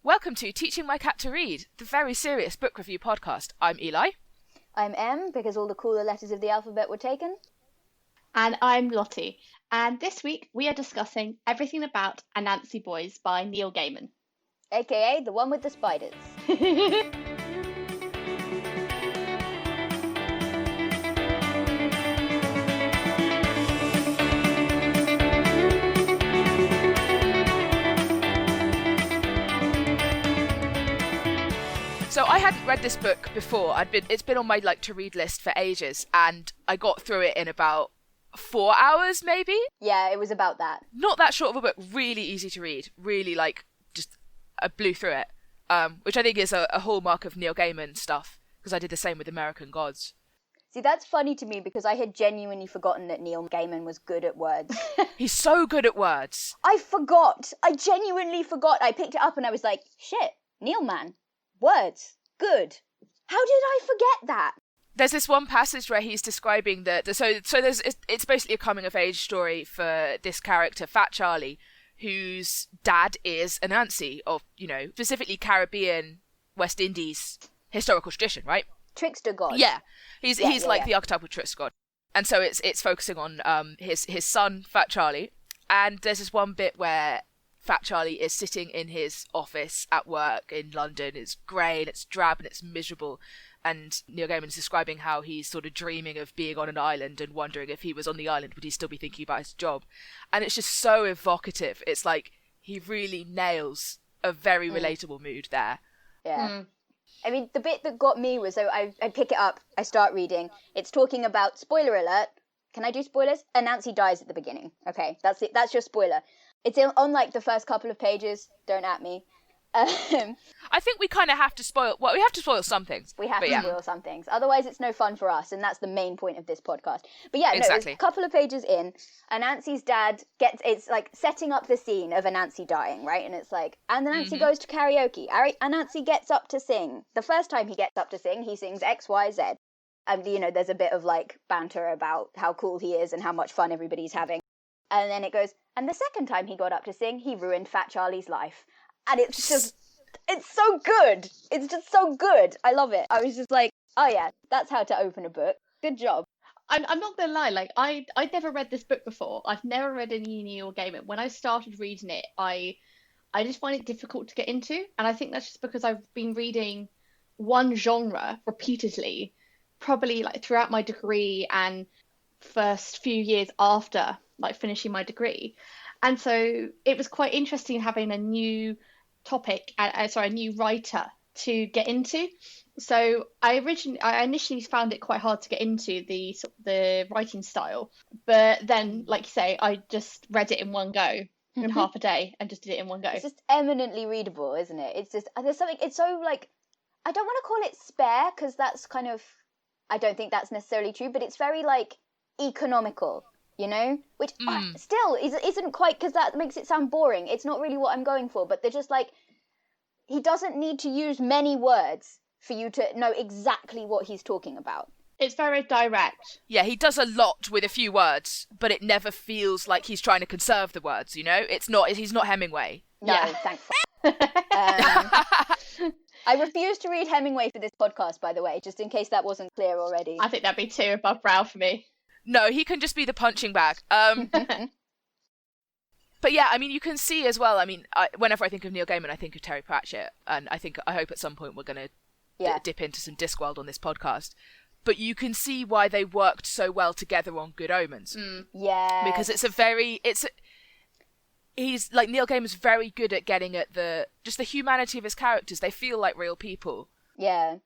Welcome to Teaching My Cat to Read, the very serious book review podcast. I'm Eli. I'm M, because all the cooler letters of the alphabet were taken. And I'm Lottie. And this week we are discussing Everything About Anansi Boys by Neil Gaiman. AKA the one with the spiders. So I hadn't read this book before. It's been on my to read list for ages, and I got through it in about 4 hours, maybe. Yeah, it was about that. Not that short of a book. Really easy to read. Really I blew through it, which I think is a hallmark of Neil Gaiman stuff, because I did the same with American Gods. See, that's funny to me because I had genuinely forgotten that Neil Gaiman was good at words. He's so good at words. I forgot. I genuinely forgot. I picked it up and I was like, shit, Neil man. Words. Good. How did I forget that? There's this one passage where he's describing it's basically a coming of age story for this character, Fat Charlie, whose dad is Anansi of, specifically Caribbean, West Indies historical tradition, right? Trickster god. Yeah. He's the archetypal trickster god. And so it's focusing on his son, Fat Charlie. And there's this one bit where Fat Charlie is sitting in his office at work in London. It's grey and it's drab and it's miserable. And Neil Gaiman is describing how he's sort of dreaming of being on an island and wondering if he was on the island, would he still be thinking about his job? And it's just so evocative. It's like he really nails a very relatable mood there. Yeah. I mean, the bit that got me was, so I pick it up, I start reading. It's talking about, spoiler alert, can I do spoilers? Anansi dies at the beginning. Okay, that's it. That's your spoiler. It's on the first couple of pages. Don't at me. I think we kind of have to spoil. Well, we have to spoil some things. We have to spoil some things. Otherwise, it's no fun for us, and that's the main point of this podcast. But yeah, exactly. It's a couple of pages in, Anansi's dad it's setting up the scene of Anansi dying, right? And it's and Anansi goes to karaoke. Anansi gets up to sing. The first time he gets up to sing, he sings X, Y, Z. And there's a bit of banter about how cool he is and how much fun everybody's having. And then it goes, and the second time he got up to sing, he ruined Fat Charlie's life. And it's so good. It's just so good. I love it. I was just like, oh yeah, that's how to open a book. Good job. I'm not gonna lie, I'd never read this book before. I've never read any Neil Gaiman. When I started reading it, I just find it difficult to get into. And I think that's just because I've been reading one genre repeatedly, probably throughout my degree and first few years after finishing my degree. And so it was quite interesting having a new topic, a new writer to get into. So I initially found it quite hard to get into the writing style, but then, like you say, I just read it in one go, in half a day, and just did it in one go. It's just eminently readable, isn't it? It's just, there's something, it's so I don't want to call it spare, because that's kind of, I don't think that's necessarily true, but it's very economical. Which still isn't quite, because that makes it sound boring. It's not really what I'm going for, but they're just he doesn't need to use many words for you to know exactly what he's talking about. It's very direct. Yeah, he does a lot with a few words, but it never feels like he's trying to conserve the words, He's not Hemingway. No, yeah. Thank I refuse to read Hemingway for this podcast, by the way, just in case that wasn't clear already. I think that'd be too above brow for me. No, he can just be the punching bag. But yeah, I mean, you can see as well, whenever I think of Neil Gaiman, I think of Terry Pratchett, and I hope at some point we're going to dip into some Discworld on this podcast. But you can see why they worked so well together on Good Omens. Yeah. Because he's Neil Gaiman's very good at getting at the humanity of his characters. They feel like real people. Yeah.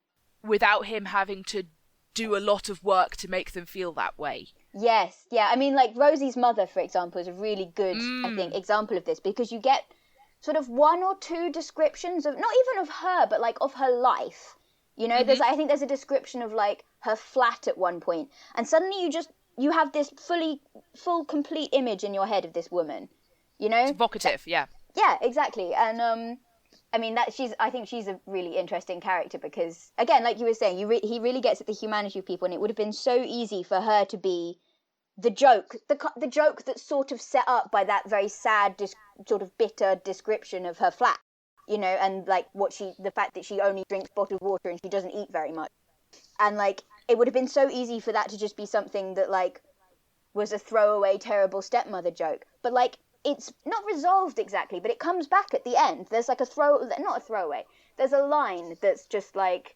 Without him having to do a lot of work to make them feel that way. Yes, yeah. I mean, Rosie's mother, for example, is a really good, I think, example of this, because you get sort of one or two descriptions of, not even of her, but of her life. There's, I think there's a description of her flat at one point, and suddenly you have this full, complete image in your head of this woman. It's evocative, yeah. Yeah, exactly. And I think she's a really interesting character because, again, like you were saying, he really gets at the humanity of people, and it would have been so easy for her to be the joke that's sort of set up by that very sad, sort of bitter description of her flat. you know, and like the fact that she only drinks bottled water and she doesn't eat very much. And like, it would have been so easy for that to just be something that like was a throwaway terrible stepmother joke. But like, it's not resolved exactly, but it comes back at the end. There's like not a throwaway. There's a line that's just like,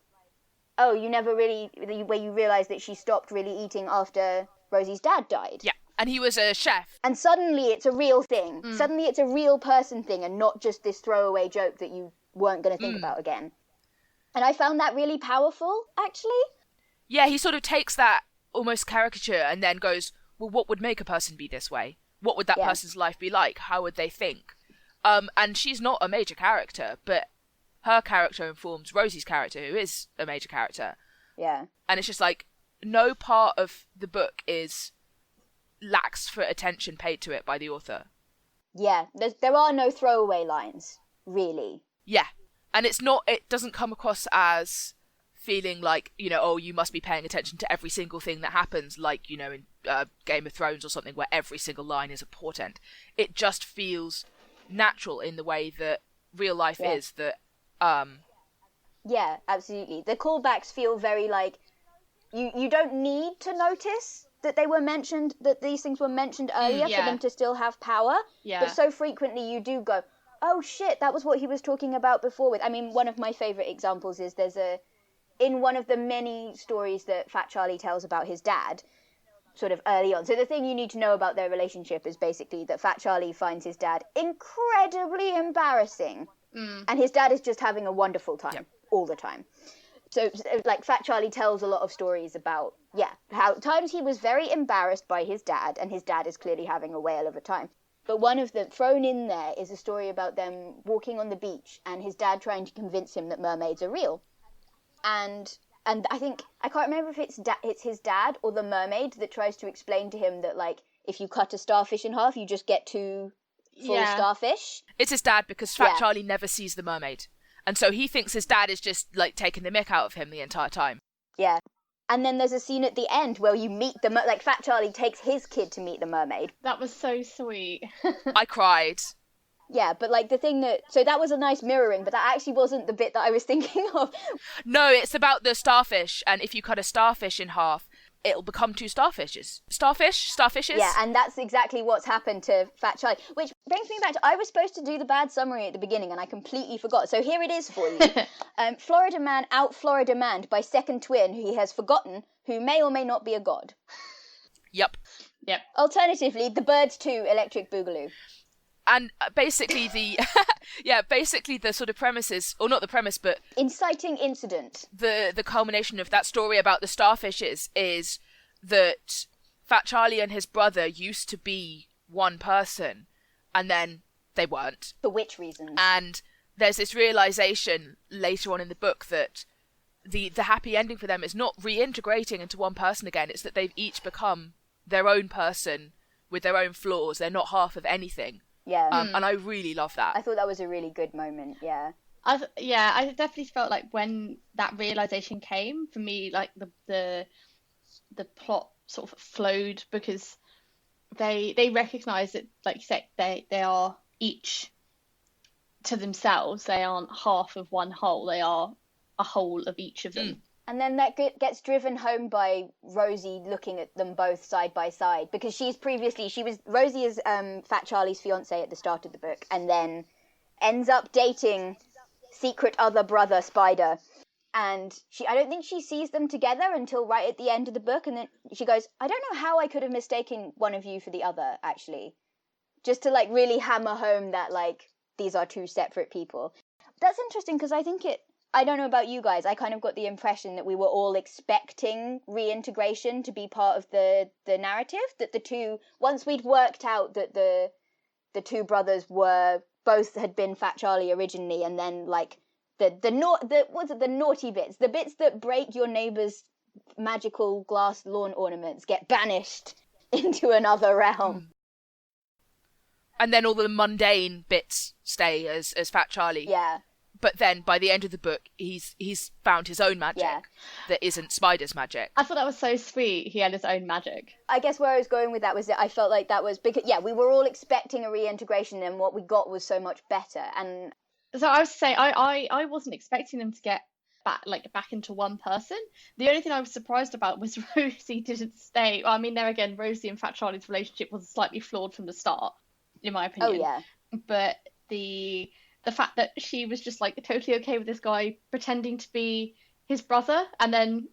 oh, you never really, where you realise that she stopped really eating after Rosie's dad died. Yeah, and he was a chef. And suddenly it's a real thing. Suddenly it's a real person thing and not just this throwaway joke that you weren't going to think about again. And I found that really powerful, actually. Yeah, he sort of takes that almost caricature and then goes, well, what would make a person be this way? What would that person's life be like? How would they think? And she's not a major character, but her character informs Rosie's character, who is a major character. Yeah. And it's just like, no part of the book lacks for attention paid to it by the author. Yeah, there are no throwaway lines, really. Yeah. And it doesn't come across as feeling like, you know, oh, you must be paying attention to every single thing that happens, like, you know, in Game of Thrones or something, where every single line is a portent. It just feels natural in the way that real life is. That Yeah, absolutely. The callbacks feel very like, you don't need to notice that they were mentioned, that these things were mentioned earlier for them to still have power. Yeah. But so frequently you do go, oh shit, that was what he was talking about before with. I mean, one of my favourite examples is in one of the many stories that Fat Charlie tells about his dad, sort of early on. So the thing you need to know about their relationship is basically that Fat Charlie finds his dad incredibly embarrassing. And his dad is just having a wonderful time all the time. So like Fat Charlie tells a lot of stories about, how times he was very embarrassed by his dad, and his dad is clearly having a whale of a time. But one of them thrown in there is a story about them walking on the beach and his dad trying to convince him that mermaids are real. And I think, I can't remember if it's his dad or the mermaid that tries to explain to him that, like, if you cut a starfish in half, you just get two full starfish. It's his dad, because Fat Charlie never sees the mermaid. And so he thinks his dad is just, like, taking the mick out of him the entire time. Yeah. And then there's a scene at the end where you meet like Fat Charlie takes his kid to meet the mermaid. That was so sweet. I cried. Yeah, but like so that was a nice mirroring, but that actually wasn't the bit that I was thinking of. No, it's about the starfish, and if you cut a starfish in half, it'll become two starfishes. Starfishes? Yeah, and that's exactly what's happened to Fat Charlie. Which brings me back to, I was supposed to do the bad summary at the beginning, and I completely forgot. So here it is for you. Florida man out Florida manned by second twin who he has forgotten, who may or may not be a god. Yep. Alternatively, the birds too, electric boogaloo. And basically the sort of premise is, or not the premise, but inciting incident. The culmination of that story about the starfishes is that Fat Charlie and his brother used to be one person, and then they weren't. For which reasons? And there's this realization later on in the book that the happy ending for them is not reintegrating into one person again. It's that they've each become their own person with their own flaws. They're not half of anything. Yeah. And I really love that. I thought that was a really good moment, yeah. I definitely felt like when that realization came, for me, like the plot sort of flowed, because they recognize that, like you said, they are each to themselves. They aren't half of one whole. They are a whole of each of them. And then that gets driven home by Rosie looking at them both side by side, because Rosie is Fat Charlie's fiance at the start of the book, and then ends up dating secret other brother Spider. And I don't think she sees them together until right at the end of the book, and then she goes, I don't know how I could have mistaken one of you for the other, actually. Just to like really hammer home that like these are two separate people. That's interesting, because I don't know about you guys, I kind of got the impression that we were all expecting reintegration to be part of the narrative, that the two, once we'd worked out that the two brothers both had been Fat Charlie originally, and then like the naughty bits, the bits that break your neighbour's magical glass lawn ornaments get banished into another realm. And then all the mundane bits stay as Fat Charlie. Yeah. But then by the end of the book, he's found his own magic that isn't Spider's magic. I thought that was so sweet. He had his own magic. I guess where I was going with that was that I felt like that was because we were all expecting a reintegration, and what we got was so much better. And So I was saying, I wasn't expecting them to get back into one person. The only thing I was surprised about was Rosie didn't stay. Well, I mean, there again, Rosie and Fat Charlie's relationship was slightly flawed from the start, in my opinion. Oh yeah. But the fact that she was just like totally okay with this guy pretending to be his brother, and then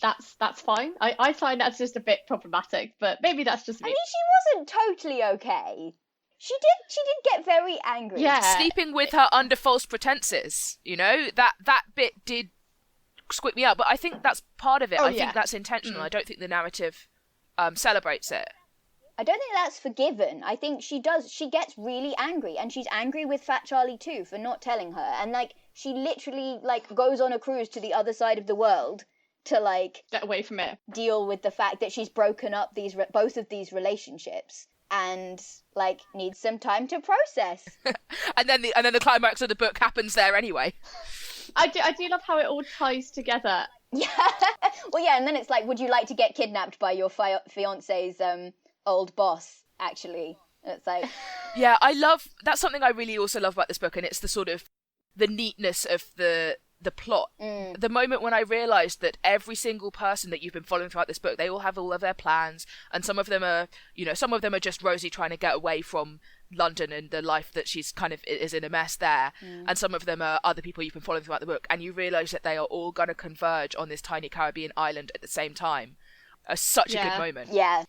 that's fine. I find that's just a bit problematic, but maybe that's just me. I mean, she wasn't totally okay. She did get very angry. Yeah. Sleeping with her under false pretenses, that bit did squeak me out, but I think that's part of it. I think that's intentional. I don't think the narrative celebrates it. I don't think that's forgiven. I think she gets really angry, and she's angry with Fat Charlie too for not telling her, and she literally goes on a cruise to the other side of the world to get away from it, deal with the fact that she's broken up both of these relationships, and needs some time to process. and then the climax of the book happens there anyway. I do love how it all ties together. Yeah. Well, yeah, and then it's would you like to get kidnapped by your fiance's old boss? Actually, it's yeah, that's something I really also love about this book, and it's the sort of the neatness of the plot. The moment when I realised that every single person that you've been following throughout this book, they all have all of their plans, and some of them are just Rosie trying to get away from London and the life that she's kind of is in a mess there, and some of them are other people you've been following throughout the book, and you realise that they are all going to converge on this tiny Caribbean island at the same time. Such a good moment. Yeah.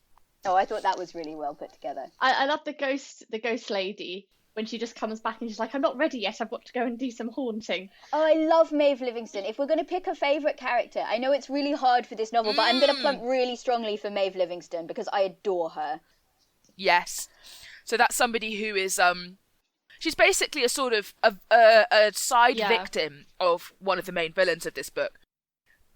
Oh, I thought that was really well put together. I love the ghost lady when she just comes back and she's like, I'm not ready yet, I've got to go and do some haunting. Oh, I love Maeve Livingston. If we're going to pick a favourite character, I know it's really hard for this novel, but I'm going to plump really strongly for Maeve Livingston because I adore her. Yes. So that's somebody who is, she's basically a sort of a side victim of one of the main villains of this book,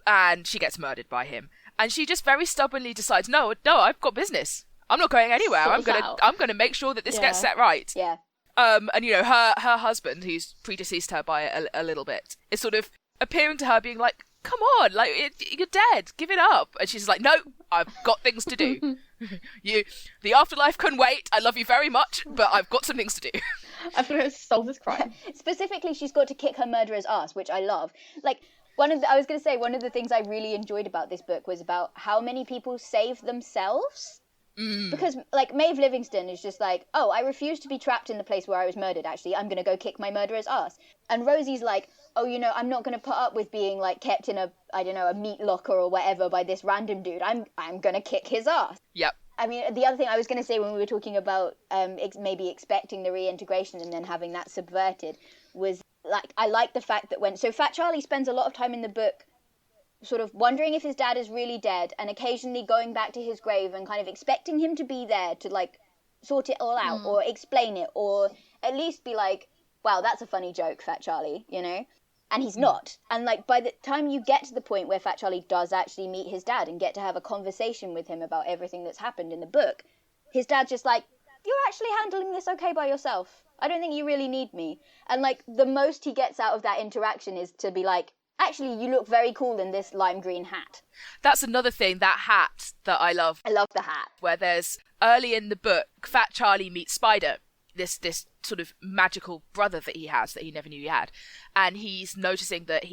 and she gets murdered by him. And she just very stubbornly decides, no, I've got business. I'm not going anywhere. I'm gonna make sure that this gets set right. Yeah. And her husband, who's predeceased her by a little bit, is sort of appearing to her, being like, "Come on, you're dead. Give it up." And she's like, "No, I've got things to do. The afterlife can wait. I love you very much, but I've got some things to do." I've got to solve this crime. Specifically, she's got to kick her murderer's ass, which I love. One of the things I really enjoyed about this book was about how many people save themselves. Because, Maeve Livingston is just oh, I refuse to be trapped in the place where I was murdered, actually. I'm going to go kick my murderer's ass. And Rosie's oh, I'm not going to put up with being, kept in a meat locker or whatever by this random dude. I'm going to kick his ass. Yep. I mean, the other thing I was going to say when we were talking about maybe expecting the reintegration and then having that subverted was, I like the fact that so Fat Charlie spends a lot of time in the book sort of wondering if his dad is really dead and occasionally going back to his grave and kind of expecting him to be there to sort it all out or explain it or at least be wow, that's a funny joke, Fat Charlie, and he's not. And by the time you get to the point where Fat Charlie does actually meet his dad and get to have a conversation with him about everything that's happened in the book, his dad's just you're actually handling this okay by yourself. I don't think you really need me. And the most he gets out of that interaction is to be actually, you look very cool in this lime green hat. That's another thing, that hat that I love. I love the hat. Where there's, early in the book, Fat Charlie meets Spider, this sort of magical brother that he has that he never knew he had. And he's noticing that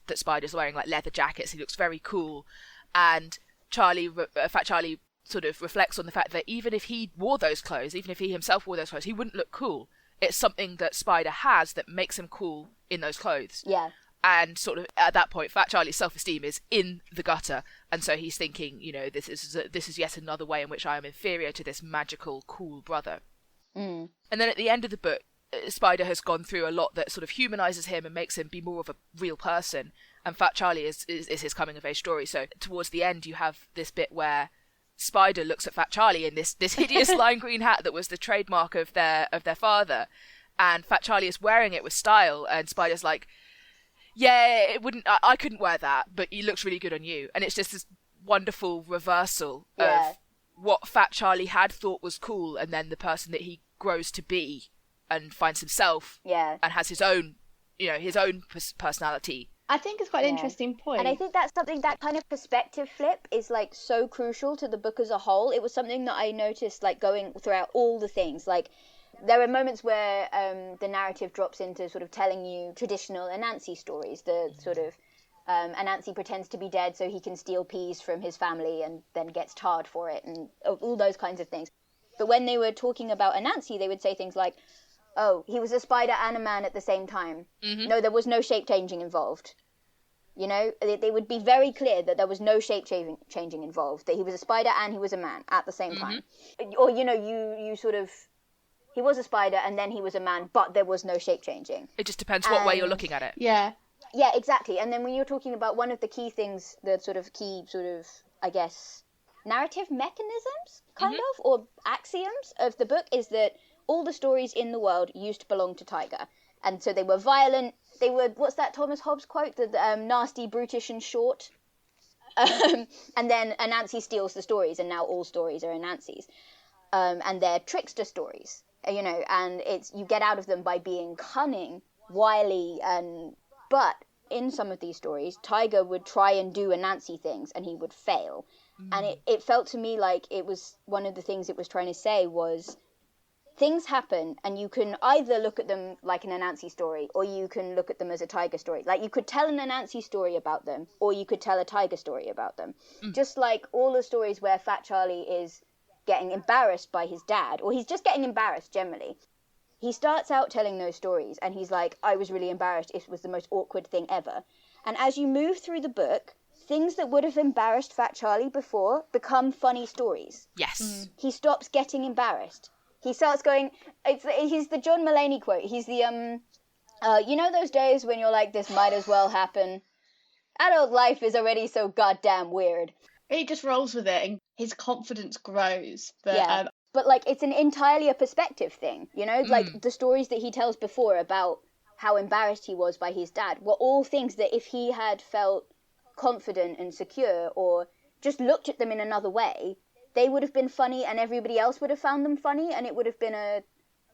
that Spider's wearing leather jackets. He looks very cool. And Fat Charlie sort of reflects on the fact that even if he wore those clothes, even if he himself wore those clothes, he wouldn't look cool. It's something that Spider has that makes him cool in those clothes. Yeah. And sort of at that point, Fat Charlie's self-esteem is in the gutter, and so he's thinking, this is yet another way in which I am inferior to this magical, cool brother. And then at the end of the book, Spider has gone through a lot that sort of humanizes him and makes him be more of a real person. And Fat Charlie is his coming-of-age story. So towards the end, you have this bit where Spider looks at Fat Charlie in this hideous lime green hat that was the trademark of their father, and Fat Charlie is wearing it with style, and Spider's like, yeah, it wouldn't. I couldn't wear that, but it looks really good on you. And it's just this wonderful reversal of what Fat Charlie had thought was cool, and then the person that he grows to be, and finds himself, and has his own, personality. I think it's quite an interesting point. And I think that's something, that kind of perspective flip is so crucial to the book as a whole. It was something that I noticed going throughout all the things. there are moments where the narrative drops into sort of telling you traditional Anansi stories, the sort of Anansi pretends to be dead so he can steal peas from his family and then gets tarred for it, and all those kinds of things. But when they were talking about Anansi, they would say things like, oh, he was a spider and a man at the same time. Mm-hmm. No, there was no shape changing involved. You know, they would be very clear that there was no shape changing involved, that he was a spider and he was a man at the same time. Or, you know, you sort of, he was a spider and then he was a man, but there was no shape changing. It just depends what way you're looking at it. Yeah. Yeah, exactly. And then when you're talking about one of the key things, the key, I guess, narrative mechanisms, kind of, or axioms of the book is that all the stories in the world used to belong to Tiger. And so they were violent. They were, what's that Thomas Hobbes quote? The nasty, brutish, and short. And then Anansi steals the stories, and now all stories are Anansi's. And they're trickster stories, you know, and you get out of them by being cunning, wily, but in some of these stories, Tiger would try and do Anansi things, and he would fail. And it felt to me like it was one of the things it was trying to say was, things happen, and you can either look at them like an Anansi story, or you can look at them as a Tiger story. Like, you could tell an Anansi story about them, or you could tell a Tiger story about them. Just like all the stories where Fat Charlie is getting embarrassed by his dad, or he's just getting embarrassed generally. He starts out telling those stories, and he's like, I was really embarrassed. It was the most awkward thing ever. And as you move through the book, things that would have embarrassed Fat Charlie before become funny stories. Yes. He stops getting embarrassed. He starts going, he's the John Mulaney quote. He's the, you know those days when you're like, this might as well happen? Adult life is already so goddamn weird. He just rolls with it, and his confidence grows. But, yeah, but like, it's entirely a perspective thing, you know? Like, the stories that he tells before about how embarrassed he was by his dad were all things that if he had felt confident and secure, or just looked at them in another way, they would have been funny, and everybody else would have found them funny, and it would have been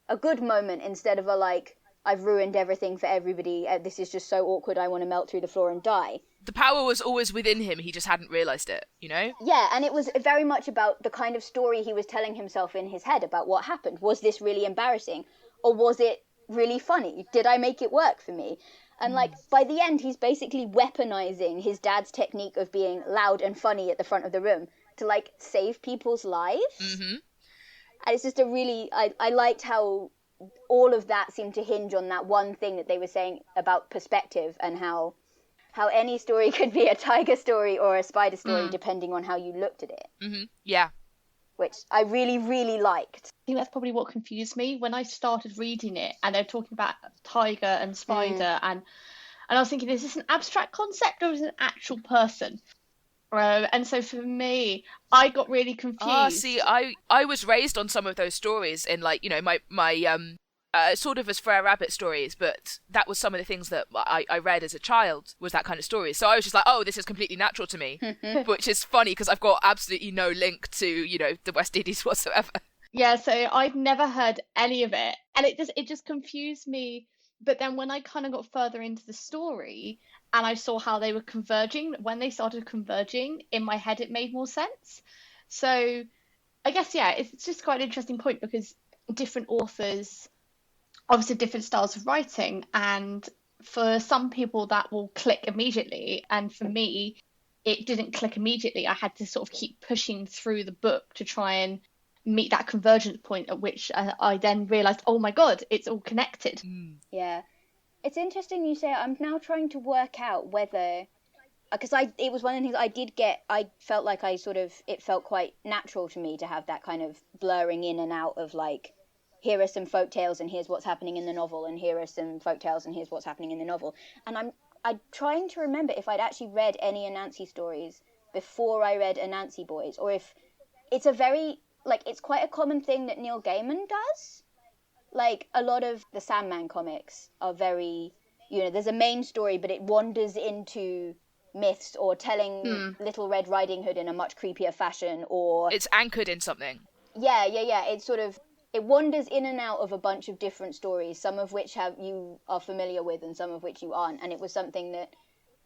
a good moment instead of a, like, I've ruined everything for everybody, this is just so awkward, I want to melt through the floor and die. The power was always within him, he just hadn't realised it, you know? Yeah, and it was very much about the kind of story he was telling himself in his head about what happened. Was this really embarrassing? Or was it really funny? Did I make it work for me? And, like, by the end, he's basically weaponizing his dad's technique of being loud and funny at the front of the room to, like, save people's lives. And it's just a really, I liked how all of that seemed to hinge on that one thing that they were saying about perspective, and how any story could be a Tiger story or a spider story depending on how you looked at it. Yeah. Which I really, really liked. I think that's probably what confused me when I started reading it, and they're talking about tiger and spider, and I was thinking, is this an abstract concept or is it an actual person? And so for me, I got really confused. See, I was raised on some of those stories in, like, you know, my sort of as Frere Rabbit stories, but that was some of the things that I read as a child, was that kind of story. So I was just like, oh, this is completely natural to me, which is funny because I've got absolutely no link to, you know, the West Indies whatsoever. Yeah, so I'd never heard any of it, and it just confused me. But then when I kind of got further into the story and I saw how they were converging, when they started converging, in my head it made more sense. So I guess, yeah, it's just quite an interesting point, because different authors obviously different styles of writing, and for some people that will click immediately, and for me it didn't click immediately. I had to sort of keep pushing through the book to try and meet that convergence point, at which I then realized, oh my god, it's all connected. Yeah, it's interesting you say. I'm now trying to work out whether, because it was one of the things I did get. I felt like it felt quite natural to me to have that kind of blurring in and out of, like, here are some folk tales and here's what's happening in the novel, and here are some folk tales and here's what's happening in the novel. And I'm trying to remember if I'd actually read any Anansi stories before I read Anansi Boys, or if it's a very, like, it's quite a common thing that Neil Gaiman does. Like, a lot of the Sandman comics are very, you know, there's a main story, but it wanders into myths, or telling Little Red Riding Hood in a much creepier fashion, or... It's anchored in something. Yeah. It's sort of... It wanders in and out of a bunch of different stories, some of which you are familiar with and some of which you aren't. And it was something that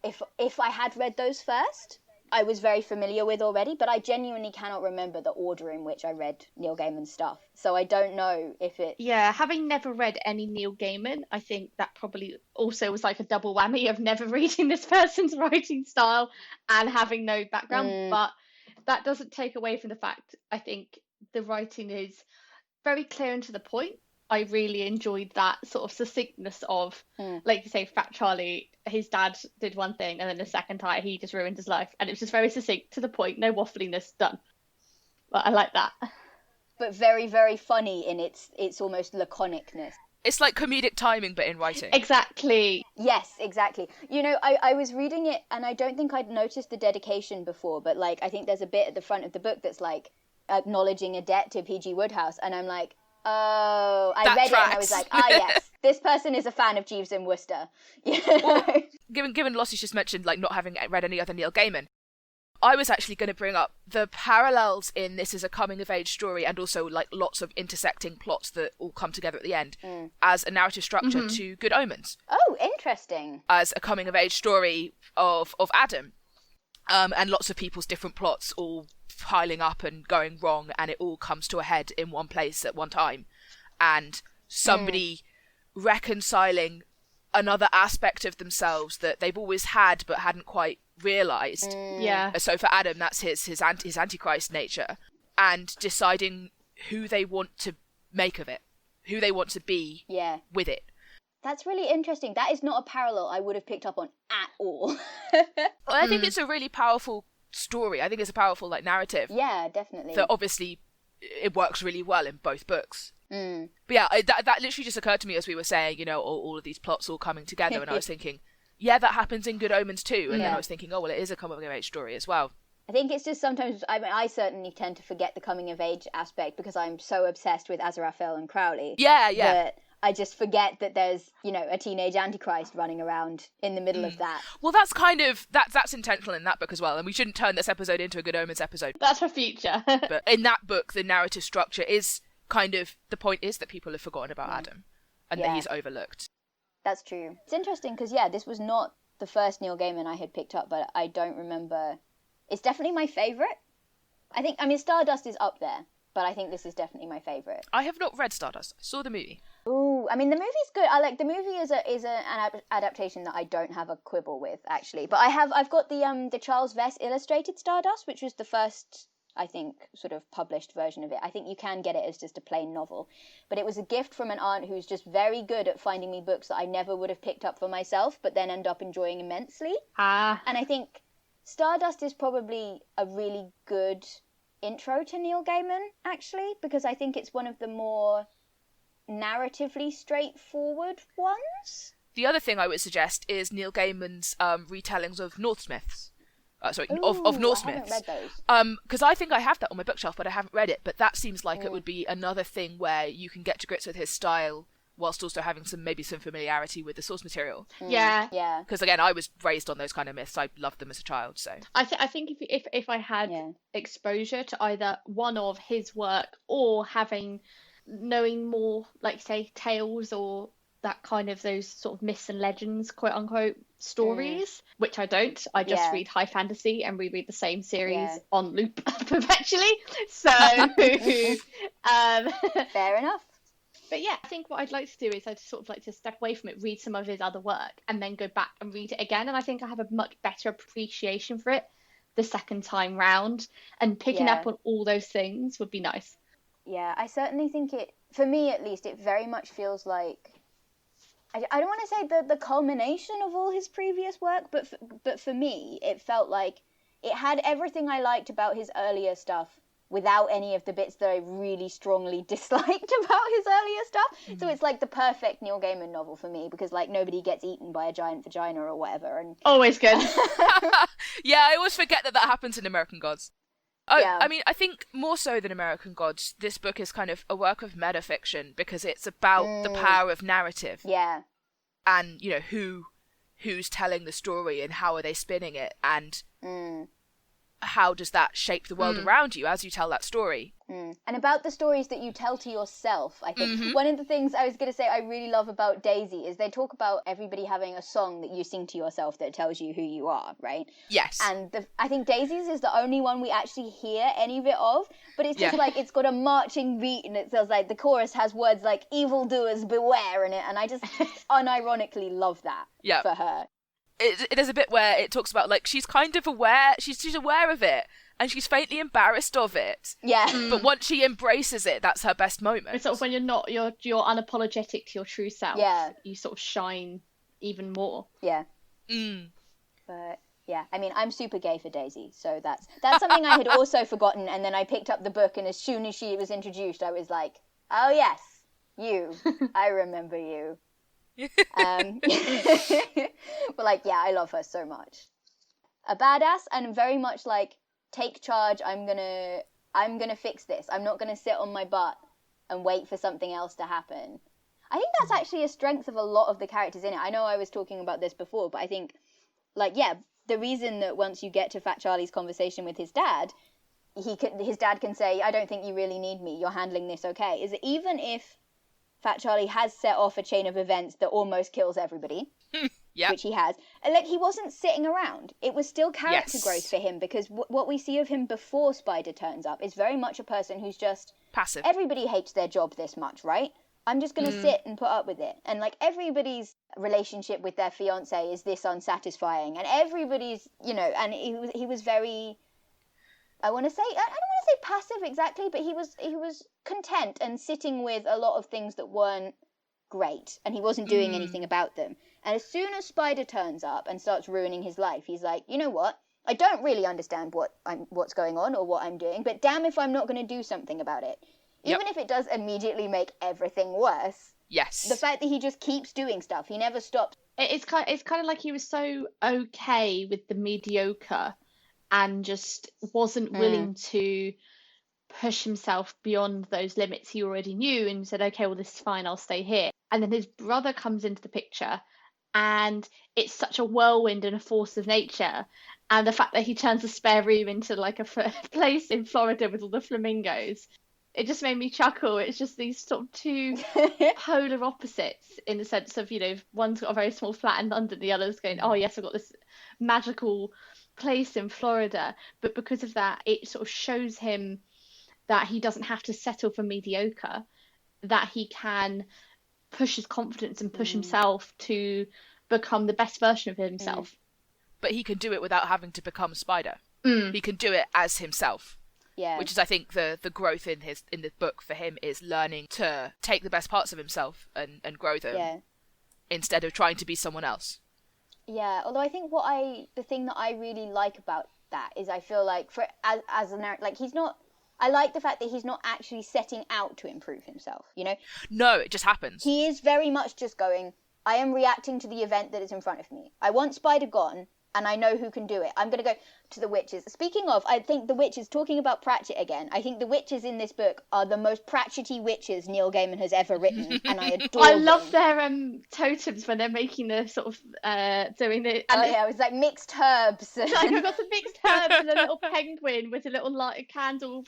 if I had read those first, I was very familiar with already, but I genuinely cannot remember the order in which I read Neil Gaiman's stuff. So I don't know if it... Yeah, having never read any Neil Gaiman, I think that probably also was like a double whammy of never reading this person's writing style and having no background. But that doesn't take away from the fact, I think the writing is very clear and to the point. I really enjoyed that sort of succinctness of, like you say, Fat Charlie, his dad did one thing and then the second time he just ruined his life. And it was just very succinct, to the point, no waffliness, done. But I like that. But very, very funny in its almost laconicness. It's like comedic timing, but in writing. Exactly. Yes, exactly. You know, I was reading it and I don't think I'd noticed the dedication before, but like, I think there's a bit at the front of the book that's like acknowledging a debt to P.G. Wodehouse. And I'm like, oh, I read it and I was like, yes, this person is a fan of Jeeves and Wooster. Well, given Lossie's just mentioned like not having read any other Neil Gaiman, I was actually going to bring up the parallels in this as a coming-of-age story and also like lots of intersecting plots that all come together at the end as a narrative structure to Good Omens. Oh, interesting. As a coming-of-age story of Adam. And lots of people's different plots all piling up and going wrong, and it all comes to a head in one place at one time. And somebody reconciling another aspect of themselves that they've always had but hadn't quite realised. Yeah. So for Adam, that's his Antichrist nature, and deciding who they want to make of it, who they want to be with it. That's really interesting. That is not a parallel I would have picked up on at all. Well, I think it's a really powerful story. I think it's a powerful like narrative. Yeah, definitely. That obviously it works really well in both books. But yeah, that literally just occurred to me as we were saying, you know, all of these plots all coming together, and I was thinking, yeah, that happens in Good Omens too. And then I was thinking, oh, well, it is a coming-of-age story as well. I think it's just sometimes, I mean, I certainly tend to forget the coming-of-age aspect because I'm so obsessed with Aziraphale and Crowley. Yeah. That I just forget that there's, you know, a teenage Antichrist running around in the middle of that. Well, that's kind of, that's intentional in that book as well, and we shouldn't turn this episode into a Good Omens episode. That's for future. But in that book, the narrative structure is kind of, the point is that people have forgotten about Adam, and that he's overlooked. That's true. It's interesting because, this was not the first Neil Gaiman I had picked up, but I don't remember. It's definitely my favourite. I mean, Stardust is up there, but I think this is definitely my favourite. I have not read Stardust. I saw the movie. Ooh, I mean, the movie's good. I like the movie is an adaptation that I don't have a quibble with, actually. But I've got the Charles Vess illustrated Stardust, which was the first, I think, sort of published version of it. I think you can get it as just a plain novel. But it was a gift from an aunt who's just very good at finding me books that I never would have picked up for myself, but then end up enjoying immensely. And I think Stardust is probably a really good intro to Neil Gaiman, actually, because I think it's one of the more narratively straightforward ones. The other thing I would suggest is Neil Gaiman's retellings of Norse myths. Of Norse myths. I haven't read those. Because I think I have that on my bookshelf, but I haven't read it. But that seems like it would be another thing where you can get to grips with his style whilst also having some familiarity with the source material. Yeah. Because again, I was raised on those kind of myths. I loved them as a child. So I think if I had exposure to either one of his work or knowing more, like say, tales or that kind of those sort of myths and legends, quote unquote, stories, which I don't. I just read high fantasy and reread the same series on loop perpetually. So fair enough. But yeah, I think what I'd like to do is I'd sort of like to step away from it, read some of his other work, and then go back and read it again. And I think I have a much better appreciation for it the second time round. And picking up on all those things would be nice. Yeah, I certainly think it, for me at least, it very much feels like, I don't want to say the culmination of all his previous work, but for me, it felt like it had everything I liked about his earlier stuff without any of the bits that I really strongly disliked about his earlier stuff. So it's like the perfect Neil Gaiman novel for me, because like nobody gets eaten by a giant vagina or whatever. And always good. Yeah, I always forget that happens in American Gods. Oh, yeah. I mean, I think more so than American Gods, this book is kind of a work of metafiction because it's about the power of narrative. Yeah. And, you know, who's telling the story and how are they spinning it. And how does that shape the world around you as you tell that story? And about the stories that you tell to yourself, I think. One of the things I was going to say I really love about Daisy is they talk about everybody having a song that you sing to yourself that tells you who you are, right? Yes. And I think Daisy's is the only one we actually hear any of it of, but it's just like it's got a marching beat and it says like the chorus has words like evildoers beware in it, and I just unironically love that for her. It is a bit where it talks about like she's kind of aware, she's aware of it, and she's faintly embarrassed of it. Yeah. But once she embraces it, that's her best moment. It's sort of when you're unapologetic to your true self. Yeah. You sort of shine even more. Yeah. But yeah, I mean, I'm super gay for Daisy, so that's something I had also forgotten, and then I picked up the book, and as soon as she was introduced, I was like, oh yes, you. I remember you. But like, yeah, I love her so much. A badass, and very much like, take charge. I'm gonna fix this. I'm not gonna sit on my butt and wait for something else to happen. I think that's actually a strength of a lot of the characters in it. I know I was talking about this before, but I think, like, yeah, the reason that once you get to Fat Charlie's conversation with his dad, his dad can say, I don't think you really need me. You're handling this okay. Is that even if Fat Charlie has set off a chain of events that almost kills everybody, which he has. Like, he wasn't sitting around. It was still character growth for him, because what we see of him before Spider turns up is very much a person who's just... passive. Everybody hates their job this much, right? I'm just going to sit and put up with it. And, like, everybody's relationship with their fiancé is this unsatisfying. And everybody's, you know, and he was very... I don't want to say passive exactly, but he was content and sitting with a lot of things that weren't great, and he wasn't doing anything about them. And as soon as Spider turns up and starts ruining his life, he's like, you know what? I don't really understand what's going on or what I'm doing, but damn if I'm not going to do something about it. Even if it does immediately make everything worse. Yes. The fact that he just keeps doing stuff, he never stops. It's kind of like he was so okay with the mediocre and just wasn't willing to push himself beyond those limits he already knew, and said, okay, well, this is fine, I'll stay here. And then his brother comes into the picture, and it's such a whirlwind and a force of nature. And the fact that he turns a spare room into like a place in Florida with all the flamingos, it just made me chuckle. It's just these sort of two polar opposites, in the sense of, you know, one's got a very small flat in London, the other's going, oh yes, I've got this magical place in Florida. But because of that, it sort of shows him that he doesn't have to settle for mediocre, that he can push his confidence and push himself to become the best version of himself. But he can do it without having to become Spider. He can do it as himself. Yeah. Which is, I think, the growth in the book for him is learning to take the best parts of himself and grow them instead of trying to be someone else. Yeah, although I think the thing that I really like about that is I feel like as a narrator, like, he's not... I like the fact that he's not actually setting out to improve himself, you know? No, it just happens. He is very much just going, I am reacting to the event that is in front of me. I want Spider gone, and I know who can do it. I'm going to go to the witches. Speaking of, I think the witches, talking about Pratchett again, I think the witches in this book are the most Pratchett-y witches Neil Gaiman has ever written, and I adore them. I love their totems when they're making the sort of, doing the... it was like mixed herbs. Like, I've got some mixed herbs and a little penguin with a little light candle.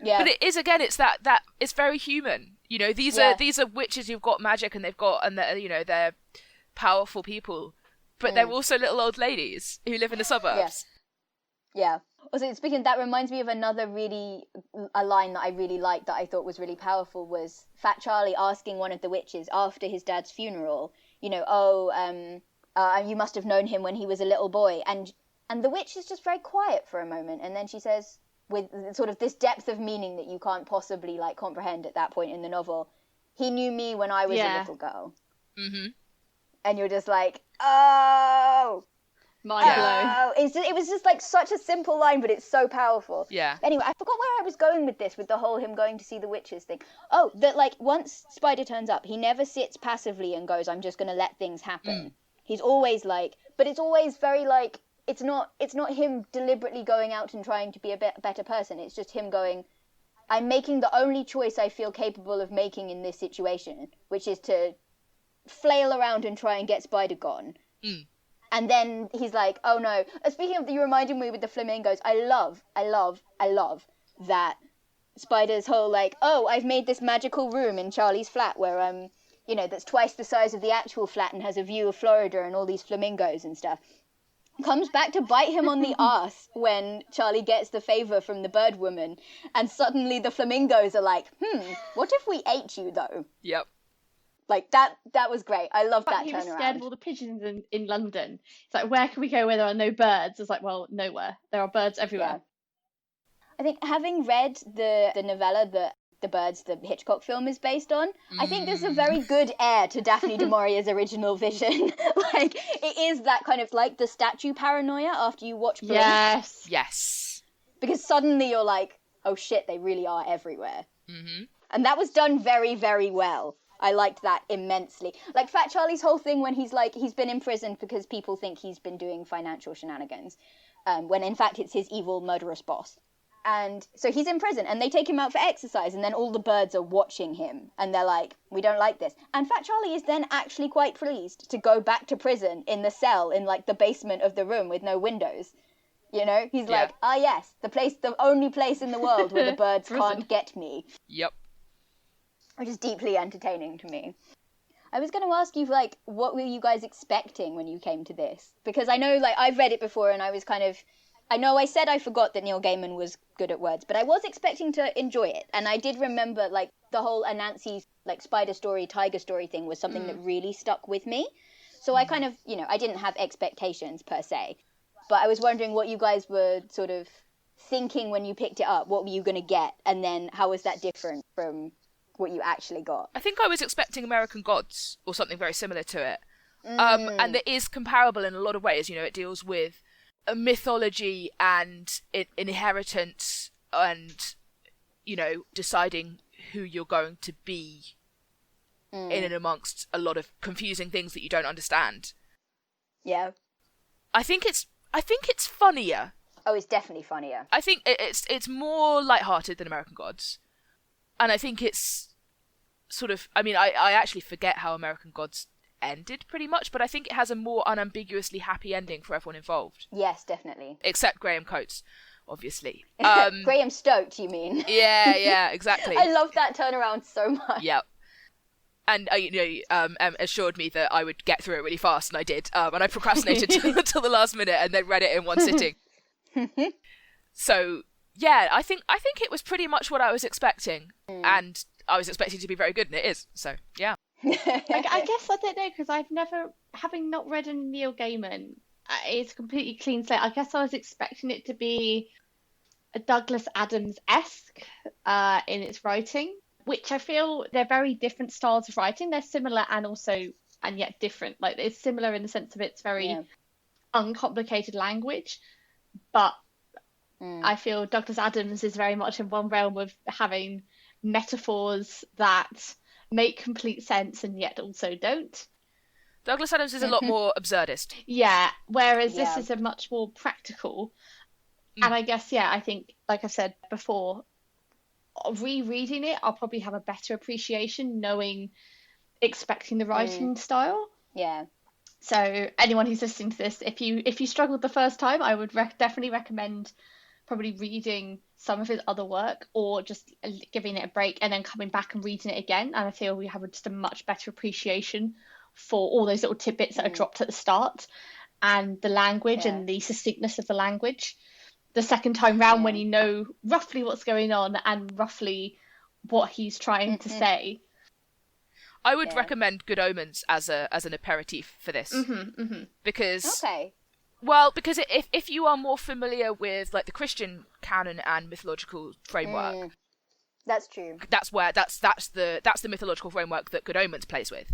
Yeah. But it is, again, it's that it's very human. You know, these are witches who've got magic, and they're powerful people. But they're also little old ladies who live in the suburbs. Yeah. Also, speaking of that, reminds me of a line that I really liked that I thought was really powerful, was Fat Charlie asking one of the witches after his dad's funeral, you know, you must have known him when he was a little boy. And the witch is just very quiet for a moment. And then she says, with sort of this depth of meaning that you can't possibly, like, comprehend at that point in the novel, he knew me when I was a little girl. Mm-hmm. And you're just like, oh, mind blown. It was just like such a simple line, but it's so powerful. Yeah. Anyway, I forgot where I was going with this, with the whole him going to see the witches thing. Oh, that, like, once Spider turns up, he never sits passively and goes, I'm just going to let things happen. He's always like, but it's always very like, it's not him deliberately going out and trying to be a better person. It's just him going, I'm making the only choice I feel capable of making in this situation, which is to flail around and try and get Spider gone. And then he's like, oh no. Speaking of, you reminded me with the flamingos, I love that Spider's whole like, oh, I've made this magical room in Charlie's flat where, that's twice the size of the actual flat and has a view of Florida and all these flamingos and stuff. Comes back to bite him on the ass when Charlie gets the favor from the bird woman, and suddenly the flamingos are like, what if we ate you though? Yep. Like that was great. I love that turnaround. He was scared of all the pigeons in London. It's like, where can we go where there are no birds? It's like, well, nowhere. There are birds everywhere. Yeah. I think having read the novella that The Birds, the Hitchcock film, is based on, I think there's a very good heir to Daphne du Maurier's original vision. Like, it is that kind of like the statue paranoia after you watch Perils. Yes. Because suddenly you're like, oh shit, they really are everywhere. Mm-hmm. And that was done very, very well. I liked that immensely. Like Fat Charlie's whole thing when he's like, he's been imprisoned because people think he's been doing financial shenanigans, when in fact it's his evil murderous boss. And so he's in prison and they take him out for exercise, and then all the birds are watching him and they're like, we don't like this. And Fat Charlie is then actually quite pleased to go back to prison in the cell in like the basement of the room with no windows. He's like, yes, the only place in the world where the birds can't get me. Yep. Which is deeply entertaining to me. I was going to ask you, like, what were you guys expecting when you came to this? Because I know, like, I've read it before and I was kind of... I know I said I forgot that Neil Gaiman was good at words, but I was expecting to enjoy it. And I did remember, like, the whole Anansi, like, spider story, tiger story thing was something that really stuck with me. So I kind of, I didn't have expectations per se. But I was wondering what you guys were sort of thinking when you picked it up. What were you going to get? And then how was that different from what you actually got? I think I was expecting American Gods or something very similar to it. And it is comparable in a lot of ways. It deals with a mythology and inheritance and, deciding who you're going to be in and amongst a lot of confusing things that you don't understand. Yeah. I think it's funnier. Oh, it's definitely funnier. I think it's more lighthearted than American Gods. And I think it's sort of... I mean, I actually forget how American Gods ended, pretty much, but I think it has a more unambiguously happy ending for everyone involved. Yes, definitely. Except Graham Coates, obviously. Graham Stokes, you mean? Yeah, exactly. I love that turnaround so much. Yeah. And, assured me that I would get through it really fast, and I did. And I procrastinated till the last minute and then read it in one sitting. So... yeah, I think it was pretty much what I was expecting, and I was expecting to be very good, and it is. So yeah. I guess I don't know, because having not read any Neil Gaiman, it's completely clean slate. I guess I was expecting it to be a Douglas Adams-esque in its writing, which I feel they're very different styles of writing. They're similar and yet different. Like, it's similar in the sense of it's very uncomplicated language, but I feel Douglas Adams is very much in one realm of having metaphors that make complete sense and yet also don't. Douglas Adams is a lot more absurdist. Yeah, whereas this is a much more practical. And I guess, I think, like I said before, rereading it, I'll probably have a better appreciation expecting the writing style. Yeah. So anyone who's listening to this, if you struggled the first time, I would definitely recommend probably reading some of his other work or just giving it a break and then coming back and reading it again. And I feel we have just a much better appreciation for all those little tidbits that are dropped at the start and the language and the succinctness of the language. The second time round when you know roughly what's going on and roughly what he's trying to say. I would recommend Good Omens as an aperitif for this. Because... okay. Well, because if you are more familiar with like the Christian canon and mythological framework, that's true. That's the mythological framework that Good Omens plays with.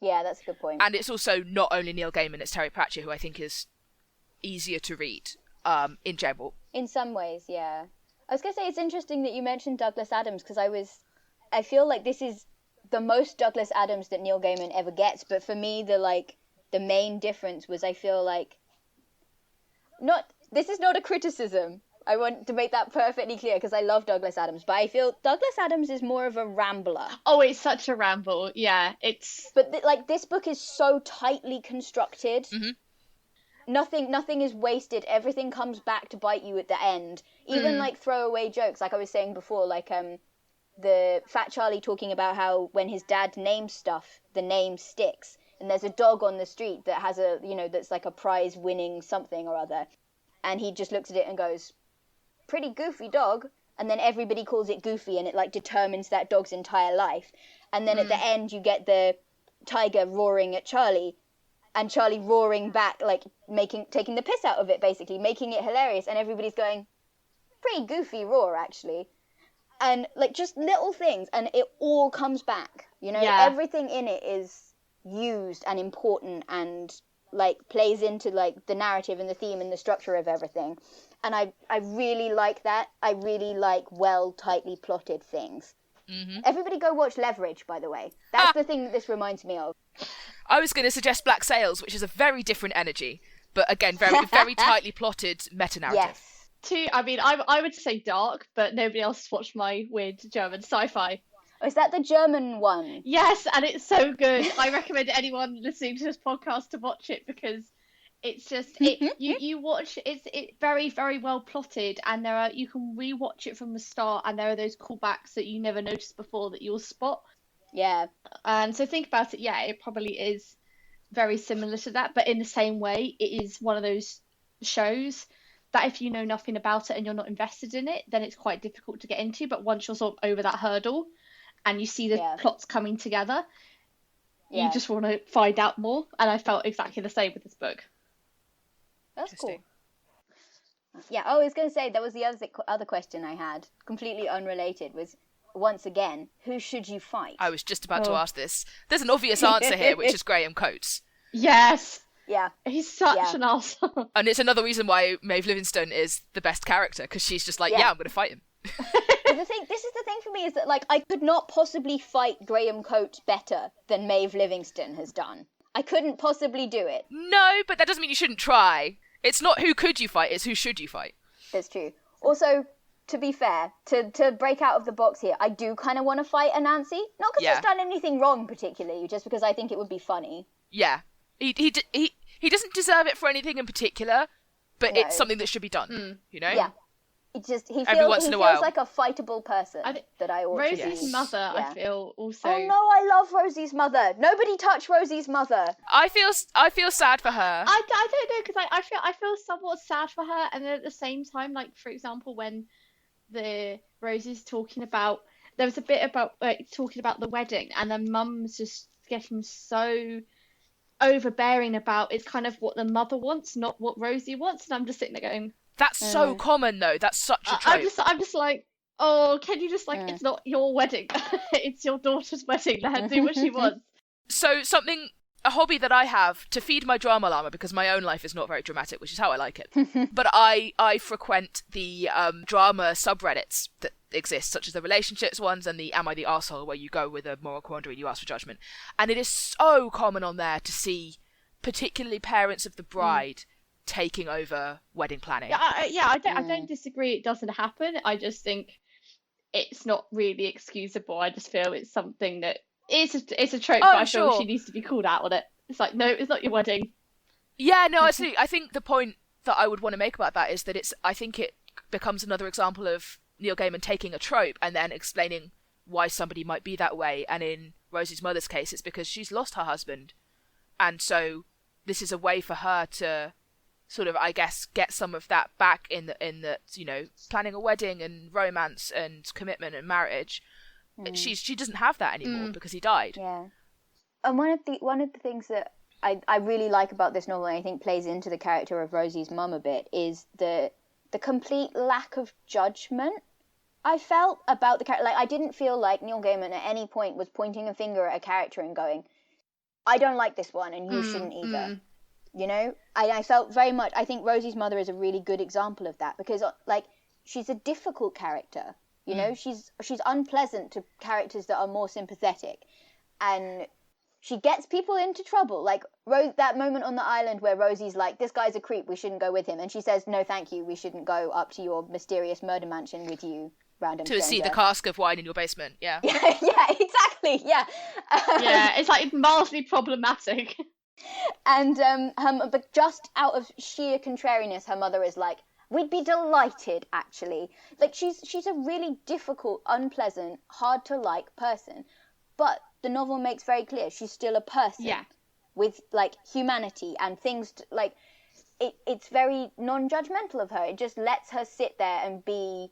Yeah, that's a good point. And it's also not only Neil Gaiman; it's Terry Pratchett, who I think is easier to read in general. In some ways, yeah. I was gonna say it's interesting that you mentioned Douglas Adams because I feel like this is the most Douglas Adams that Neil Gaiman ever gets. But for me, the main difference was I feel like. This is not a criticism. I want to make that perfectly clear because I love Douglas Adams, but I feel Douglas Adams is more of a rambler. Oh, it's such a ramble. Yeah, it's... But this book is so tightly constructed nothing is wasted. Everything comes back to bite you at the end. Even like throwaway jokes, like I was saying before, like the Fat Charlie talking about how when his dad names stuff, the name sticks. And there's a dog on the street that has that's like a prize winning something or other. And he just looks at it and goes, pretty goofy dog. And then everybody calls it Goofy, and it like determines that dog's entire life. And then at the end you get the tiger roaring at Charlie, and Charlie roaring back, like taking the piss out of it, basically making it hilarious. And everybody's going, pretty goofy roar actually. And like just little things, and it all comes back, everything in it is used and important and like plays into like the narrative and the theme and the structure of everything. And I really like that. I really like tightly plotted things. Mm-hmm. Everybody go watch Leverage, by the way. That's the thing that this reminds me of. I was going to suggest Black Sails, which is a very different energy, but again, very very tightly plotted meta-narrative. Yes. I would say dark, but nobody else has watched my weird German sci-fi. Oh, is that the German one? Yes, and it's so good. I recommend anyone listening to this podcast to watch it, because it's just you watch it's very very well plotted, and you can rewatch it from the start, and there are those callbacks that you never noticed before that you'll spot. Yeah. And so think about it. Yeah, it probably is very similar to that, but in the same way, it is one of those shows that if you know nothing about it and you're not invested in it, then it's quite difficult to get into. But once you're sort of over that hurdle and you see the plots coming together, you just want to find out more. And I felt exactly the same with this book. That's cool. Yeah, I was going to say, that was the other question I had, completely unrelated, was, once again, who should you fight? I was just about to ask this. There's an obvious answer here, which is Graham Coates. Yes. Yeah. He's such an arsehole. And it's another reason why Maeve Livingstone is the best character, because she's just like, I'm going to fight him. This is the thing for me, is that like I could not possibly fight Graham Coates better than Maeve Livingstone has done. I couldn't possibly do it. No, but that doesn't mean you shouldn't try. It's not who could you fight, it's who should you fight. That's true. Also, to be fair, to break out of the box here, I do kind of want to fight Anansi. Not because he's done anything wrong particularly, just because I think it would be funny. Yeah. He doesn't deserve it for anything in particular, but it's something that should be done, Yeah. He feels like a fightable person that I ought to see. Rosie's mother, I feel, also. Oh no, I love Rosie's mother. Nobody touch Rosie's mother. I feel sad for her. I don't know, because I feel somewhat sad for her, and then at the same time, like for example, when Rosie's talking about, there was a bit about talking about the wedding, and then Mum's just getting so overbearing about it's kind of what the mother wants, not what Rosie wants, and I'm just sitting there going, that's so common though. That's such a trope. I'm just like, oh, can you just it's not your wedding, it's your daughter's wedding. Let her do what she wants. So a hobby that I have to feed my drama llama, because my own life is not very dramatic, which is how I like it. But I frequent the drama subreddits that exist, such as the relationships ones and the Am I the Arsehole, where you go with a moral quandary and you ask for judgment. And it is so common on there to see, particularly parents of the bride, taking over wedding planning. I don't disagree it doesn't happen. I just think it's not really excusable. I just feel it's something that it's a trope, but I feel she needs to be called out on it. It's like, no, it's not your wedding. Yeah, no, I see. I think the point that I would want to make about that is that I think it becomes another example of Neil Gaiman taking a trope and then explaining why somebody might be that way. And in Rosie's mother's case, it's because she's lost her husband, and so this is a way for her to sort of, I guess, get some of that back in the planning a wedding and romance and commitment and marriage. She doesn't have that anymore because he died. Yeah. And one of the things that I really like about this novel, and I think plays into the character of Rosie's mum a bit, is the complete lack of judgment I felt about the character. Like, I didn't feel like Neil Gaiman at any point was pointing a finger at a character and going, I don't like this one and you shouldn't either. I felt very much, I think Rosie's mother is a really good example of that, because like she's a difficult character, she's unpleasant to characters that are more sympathetic, and she gets people into trouble. Like that moment on the island where Rosie's like, this guy's a creep, we shouldn't go with him, and she says, no thank you, we shouldn't go up to your mysterious murder mansion with you, random stranger. To see the cask of wine in your basement. Yeah, exactly. Yeah, it's like mildly problematic. And but just out of sheer contrariness, her mother is like, we'd be delighted, actually. Like, she's a really difficult, unpleasant, hard to like person. But the novel makes very clear she's still a person. Yeah. With, like, humanity and things, it's very non-judgmental of her. It just lets her sit there and be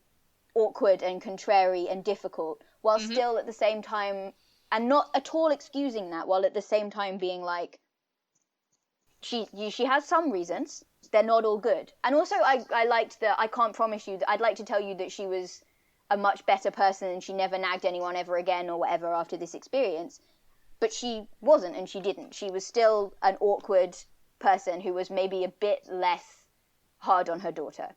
awkward and contrary and difficult, while still at the same time, and not at all excusing that, while at the same time being like, she has some reasons, they're not all good. And also I liked that, I can't promise you that, I'd like to tell you that she was a much better person and she never nagged anyone ever again or whatever after this experience, but she wasn't, and she didn't. She was still an awkward person who was maybe a bit less hard on her daughter.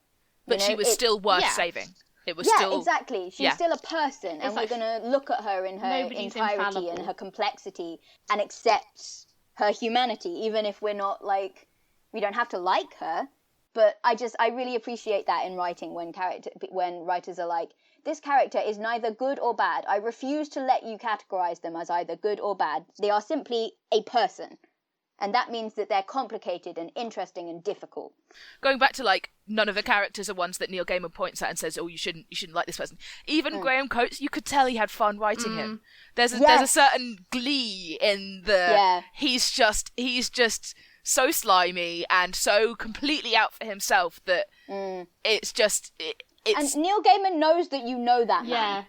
But she was still worth saving. It was still... exactly. She's still a person, and we're going to look at her in her entirety and her complexity and accept her humanity, even if we're not, like, we don't have to like her. But I really appreciate that in writing, when writers are like, this character is neither good or bad. I refuse to let you categorize them as either good or bad. They are simply a person. And that means that they're complicated and interesting and difficult. Going back to, like, none of the characters are ones that Neil Gaiman points at and says, oh, you shouldn't like this person. Even Graham Coates, you could tell he had fun writing him. There's a certain glee in the... He's just so slimy and so completely out for himself that it's just... It's... And Neil Gaiman knows that you know that man.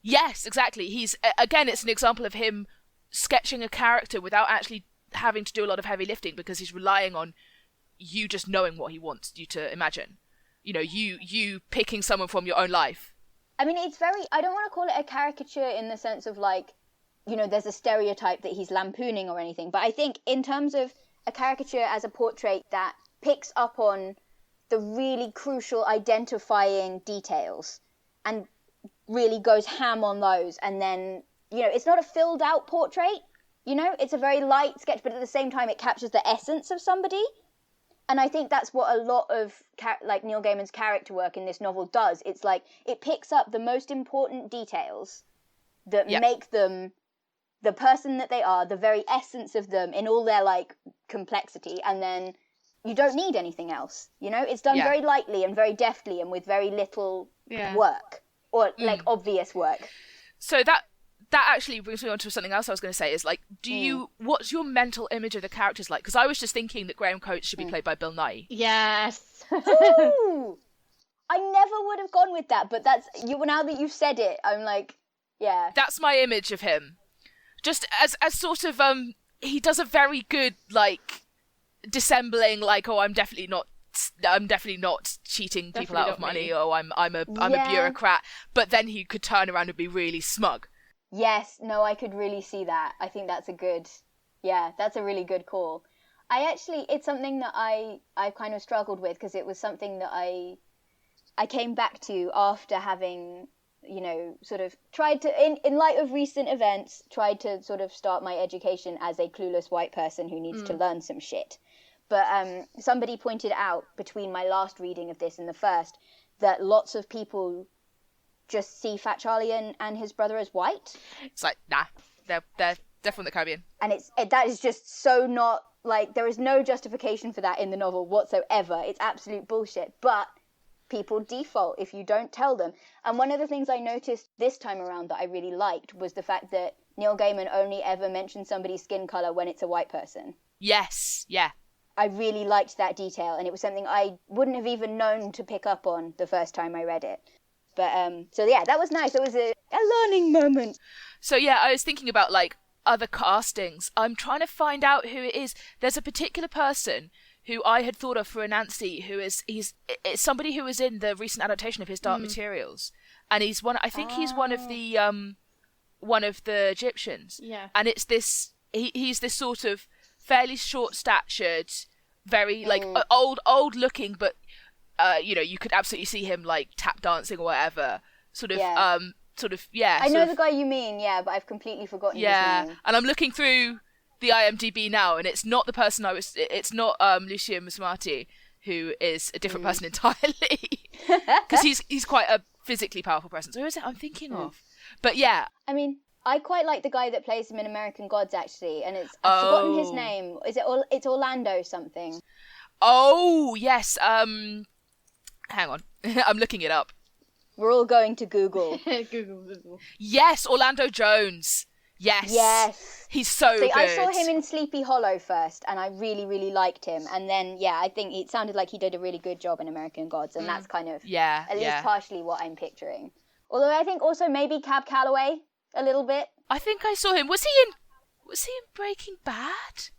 Yes, exactly. He's... Again, it's an example of him sketching a character without actually having to do a lot of heavy lifting, because he's relying on you just knowing what he wants you to imagine. You know, you picking someone from your own life. I mean, it's very... I don't want to call it a caricature in the sense of, like, you know, there's a stereotype that he's lampooning or anything. But I think in terms of a caricature as a portrait that picks up on the really crucial identifying details and really goes ham on those, and then, you know, it's not a filled out portrait. You know, it's a very light sketch, but at the same time, it captures the essence of somebody. And I think that's what a lot of, like, Neil Gaiman's character work in this novel does. It's like, it picks up the most important details that make them the person that they are, the very essence of them in all their, like, complexity. And then you don't need anything else. You know, it's done very lightly and very deftly and with very little work, or, like, obvious work. So that actually brings me on to something else I was going to say, is, like, what's your mental image of the characters like? Because I was just thinking that Graham Coates should be played by Bill Nighy. Yes. Ooh! I never would have gone with that, but now that you've said it, I'm like, yeah. That's my image of him. Just as sort of, he does a very good, like, dissembling, like, oh, I'm definitely not cheating people out of money, or I'm a bureaucrat, but then he could turn around and be really smug. Yes, no, I could really see that. I think that's that's a really good call. It's something that I kind of struggled with, because it was something that I came back to after having, you know, sort of tried to, in light of recent events, tried to sort of start my education as a clueless white person who needs to learn some shit. But somebody pointed out between my last reading of this and the first that lots of people just see Fat Charlie and his brother as white. It's like, nah, they're definitely from the Caribbean. And that is just so not, like, there is no justification for that in the novel whatsoever. It's absolute bullshit. But people default if you don't tell them. And one of the things I noticed this time around that I really liked was the fact that Neil Gaiman only ever mentions somebody's skin colour when it's a white person. Yes, yeah. I really liked that detail, and it was something I wouldn't have even known to pick up on the first time I read it. But, so yeah, that was nice. It was a learning moment. So yeah, I was thinking about, like, other castings. I'm trying to find out who it is. There's a particular person who I had thought of for Anansi, it's somebody who was in the recent adaptation of his Dark Materials. And he's one of the Egyptians. Yeah. And it's this, he's this sort of fairly short-statured, very, like, old looking, but you know, you could absolutely see him, like, tap dancing or whatever. I know the guy you mean, but I've completely forgotten his name. And I'm looking through the IMDb now, and it's not the person it's not Lucia Musmati, who is a different person entirely. Because he's quite a physically powerful person. So who is it I'm thinking of? But yeah. I mean, I quite like the guy that plays him in American Gods, actually, and I've forgotten his name. It's Orlando something. Oh, yes. Hang on. I'm looking it up. We're all going to Google. Google. Yes, Orlando Jones. Yes. He's so good. I saw him in Sleepy Hollow first, and I really, really liked him. And then, I think it sounded like he did a really good job in American Gods, and that's kind of at least partially what I'm picturing. Although I think also maybe Cab Calloway a little bit. I think I saw him. Was he in Breaking Bad?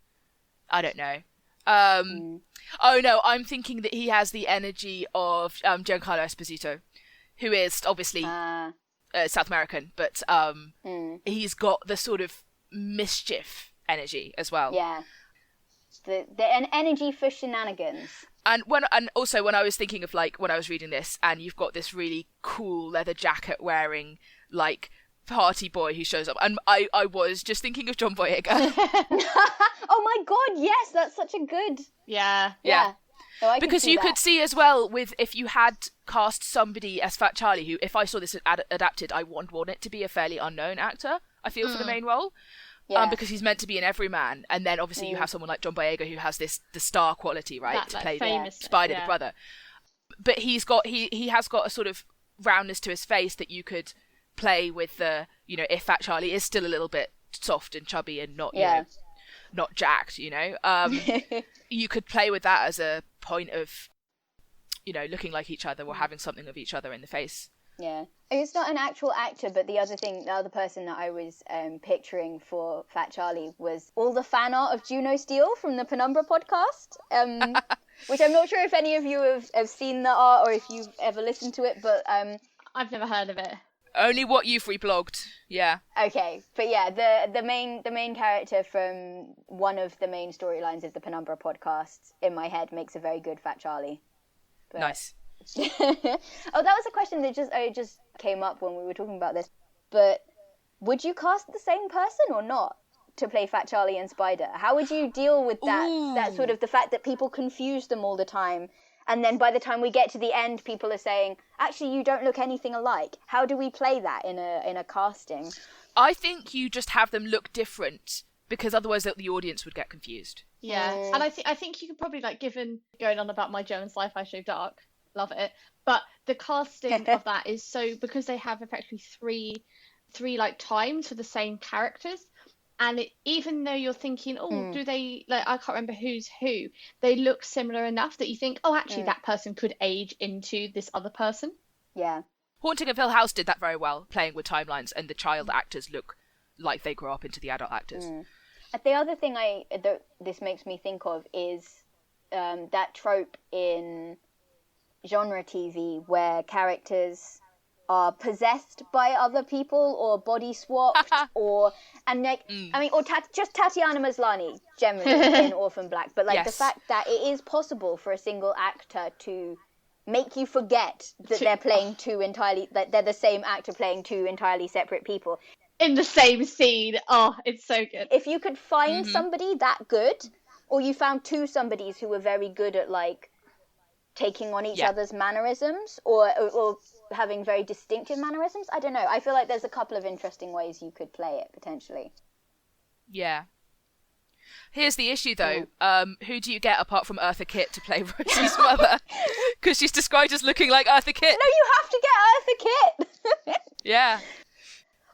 I don't know. Oh no, I'm thinking that he has the energy of Giancarlo Esposito, who is obviously South American, but he's got the sort of mischief energy as well. Yeah, an energy for shenanigans. And also when I was thinking of like when I was reading this, and you've got this really cool leather jacket wearing like party boy who shows up, and I was just thinking of John Boyega. Oh my god, yes, that's such a good. Yeah. No, because you could see as well with if you had cast somebody as Fat Charlie, who if I saw this adapted, I want it to be a fairly unknown actor. I feel for the main role. Because he's meant to be an everyman, and then obviously you have someone like John Boyega who has the star quality, right, to play Spider the brother. But he has got a sort of roundness to his face that you could play with the, if Fat Charlie is still a little bit soft and chubby and not not jacked, you could play with that as a point of looking like each other or having something of each other in the face. Yeah, it's not an actual actor, but the other person that I was picturing for Fat Charlie was all the fan art of Juno Steele from the Penumbra podcast, which I'm not sure if any of you have seen the art or if you've ever listened to it, but I've never heard of it. Only what you've reblogged, yeah. Okay, but yeah, the main character from one of the main storylines of the Penumbra podcast in my head makes a very good Fat Charlie. But... Nice. Oh, that was a question that just came up when we were talking about this. But would you cast the same person or not to play Fat Charlie and Spider? How would you deal with that sort of the fact that people confuse them all the time? And then by the time we get to the end, people are saying, actually, you don't look anything alike. How do we play that in a casting? I think you just have them look different, because otherwise the audience would get confused. Yeah, and I think you could probably, given going on about my Joe and Sci-Fi Show Dark, love it, but the casting of that is so, because they have effectively three times for the same characters. And even though you're thinking, do they, I can't remember who's who, they look similar enough that you think, actually that person could age into this other person. Yeah. Haunting of Hill House did that very well, playing with timelines, and the child actors look like they grow up into the adult actors. The other thing this makes me think of is that trope in genre TV where characters are possessed by other people or body swapped or just Tatiana Maslany generally in Orphan Black, but the fact that it is possible for a single actor to make you forget that they're playing that they're the same actor playing two entirely separate people in the same scene. Oh, it's so good. If you could find somebody that good, or you found somebodies who were very good at taking on each other's mannerisms or having very distinctive mannerisms. I don't know. I feel like there's a couple of interesting ways you could play it, potentially. Yeah. Here's the issue, though. Who do you get apart from Eartha Kitt to play Rosie's mother? Because she's described as looking like Eartha Kitt. No, you have to get Eartha Kitt. Yeah.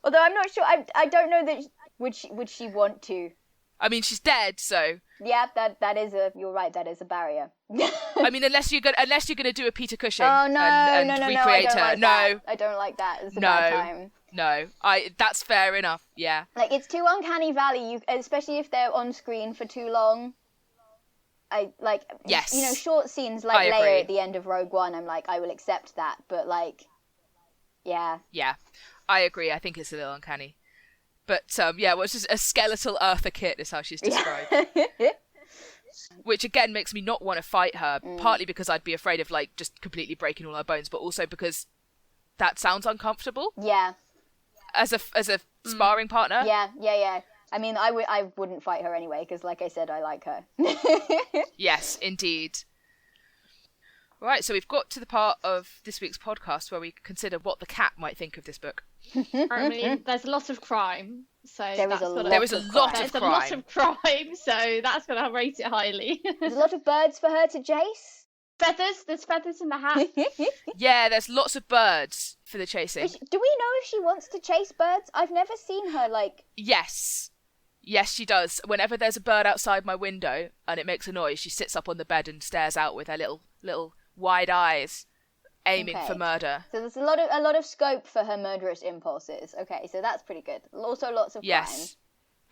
Although I'm not sure. I don't know that would she want to. I mean, she's dead, so. Yeah, you're right. That is a barrier. I mean, unless you're gonna do a Peter Cushing. Oh no, and no, recreate her. I don't like that. It's a bad time. No, that's fair enough. Yeah. It's too uncanny valley. especially if they're on screen for too long. Yes. Short scenes like Leia at the end of Rogue One. I'm I will accept that, but yeah. Yeah, I agree. I think it's a little uncanny. But, it's just a skeletal Eartha Kitt is how she's described. Which, again, makes me not want to fight her, partly because I'd be afraid of, just completely breaking all her bones, but also because that sounds uncomfortable. Yeah. As a sparring partner. Yeah. I mean, I wouldn't fight her anyway, because, like I said, I like her. Yes, indeed. Right, so we've got to the part of this week's podcast where we consider what the cat might think of this book. I mean, there's a lot of crime, so There is there's a lot of a lot of crime, so that's gonna rate it highly. There's a lot of birds for her to chase. Feathers. There's feathers in the hat. Yeah, there's lots of birds for the chasing. Do we know if she wants to chase birds? I've never seen her like. Yes, she does. Whenever there's a bird outside my window and it makes a noise, she sits up on the bed and stares out with her little wide eyes, aiming for murder. So there's a lot of scope for her murderous impulses. Okay, so that's pretty good. Also, lots of crime.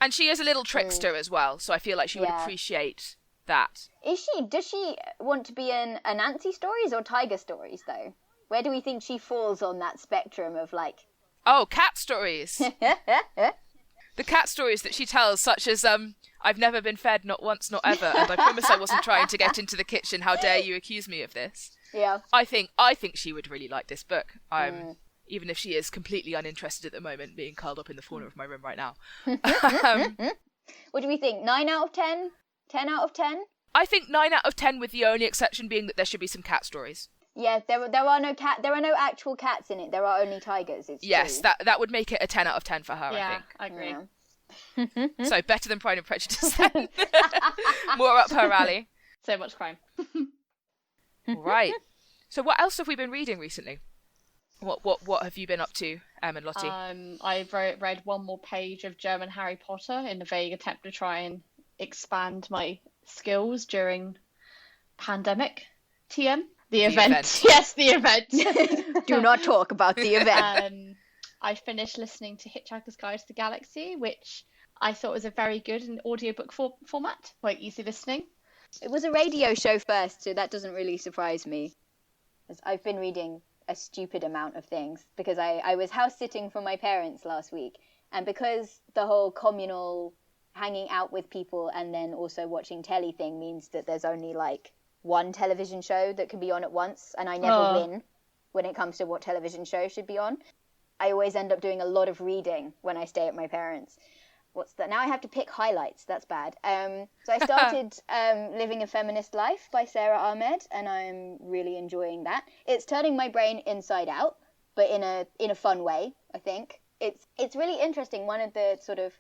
And she is a little trickster as well, so I feel like she would appreciate that. Does she want to be in Anansi stories or tiger stories, though? Where do we think she falls on that spectrum of, like... Oh, cat stories! The cat stories that she tells, such as, I've never been fed, not once, not ever, and I promise I wasn't trying to get into the kitchen, how dare you accuse me of this? Yeah. I think she would really like this book. Even if she is completely uninterested at the moment, being curled up in the corner of my room right now. What do we think? 9 out of 10? 10 out of 10? I think 9 out of 10, with the only exception being that there should be some cat stories. Yeah, there are no actual cats in it. There are only tigers. It's true. that would make it a 10 out of 10 for her. Yeah, I think. I agree. Yeah. So better than Pride and Prejudice. Then. More up her alley. So much crime. Right. So what else have we been reading recently? What have you been up to, Em and Lottie? I read one more page of German Harry Potter in a vague attempt to try and expand my skills during pandemic. TM? The event. Yes, the event. Do not talk about the event. I finished listening to Hitchhiker's Guide to the Galaxy, which I thought was a very good and audiobook format, quite easy listening. It was a radio show first, so that doesn't really surprise me. As I've been reading a stupid amount of things because I was house sitting for my parents last week, and because the whole communal hanging out with people and then also watching telly thing means that there's only like one television show that can be on at once, and I never win when it comes to what television show should be on. I always end up doing a lot of reading when I stay at my parents'. What's that? Now I have to pick highlights. That's bad. So I started Living a Feminist Life by Sarah Ahmed, and I'm really enjoying that. It's turning my brain inside out, but in a fun way, I think. It's really interesting. One of the sort of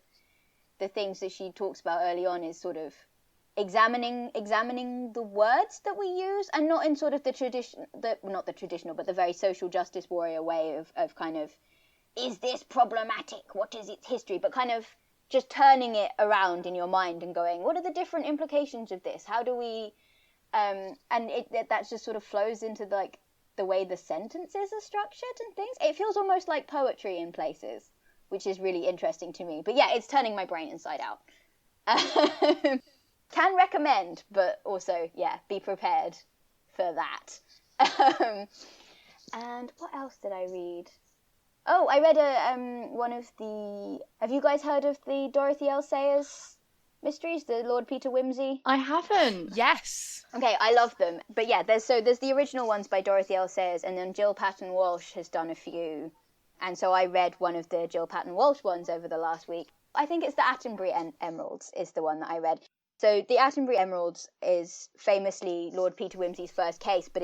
the things that she talks about early on is sort of examining the words that we use, and not in sort of not the traditional, but the very social justice warrior way of kind of, is this problematic? What is its history? But kind of just turning it around in your mind and going, what are the different implications of this? How do we, that just sort of flows into like the way the sentences are structured and things. It feels almost like poetry in places, which is really interesting to me. But yeah, it's turning my brain inside out. Can recommend, but also, yeah, be prepared for that. And what else did I read? Oh, I read one of the... Have you guys heard of the Dorothy L. Sayers mysteries, the Lord Peter Wimsey? I haven't. Yes. Okay, I love them. But yeah, there's the original ones by Dorothy L. Sayers, and then Jill Patton Walsh has done a few. And so I read one of the Jill Patton Walsh ones over the last week. I think it's the Attenbury Emeralds is the one that I read. So the Attenbury Emeralds is famously Lord Peter Wimsey's first case, but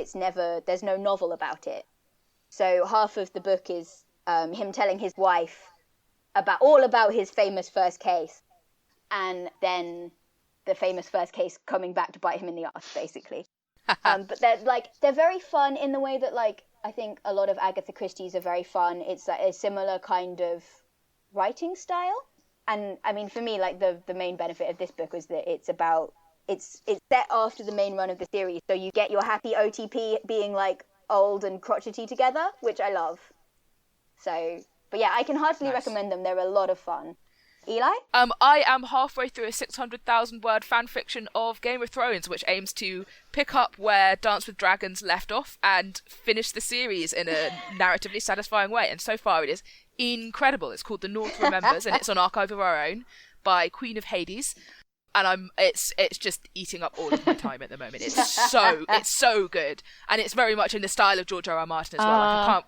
there's no novel about it. So half of the book is him telling his wife about his famous first case, and then the famous first case coming back to bite him in the arse, basically. But they're very fun in the way that, like, I think a lot of Agatha Christie's are very fun. It's a similar kind of writing style. And I mean, for me, like the main benefit of this book was that it's set after the main run of the series, so you get your happy OTP being like old and crotchety together, which I love. So, but yeah, I can heartily recommend them. They're a lot of fun. Eli? I am halfway through a 600,000 word fan fiction of Game of Thrones, which aims to pick up where Dance with Dragons left off and finish the series in a narratively satisfying way. And so far, it is incredible. It's called The North Remembers, and it's on Archive of Our Own by Queen of Hades. And it's just eating up all of my time at the moment. It's so good, and it's very much in the style of George R.R. Martin as well. Like, I can't,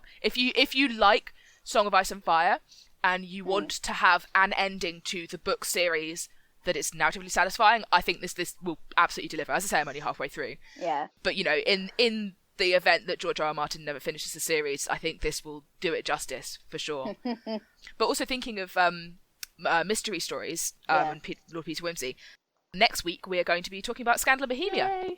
if you like Song of Ice and Fire, and you want to have an ending to the book series that is narratively satisfying, I think this will absolutely deliver. As I say, I'm only halfway through. Yeah. But, you know, in the event that George R.R. Martin never finishes the series, I think this will do it justice, for sure. But also thinking of mystery stories and Lord Peter Wimsey, next week we are going to be talking about Scandal in Bohemia,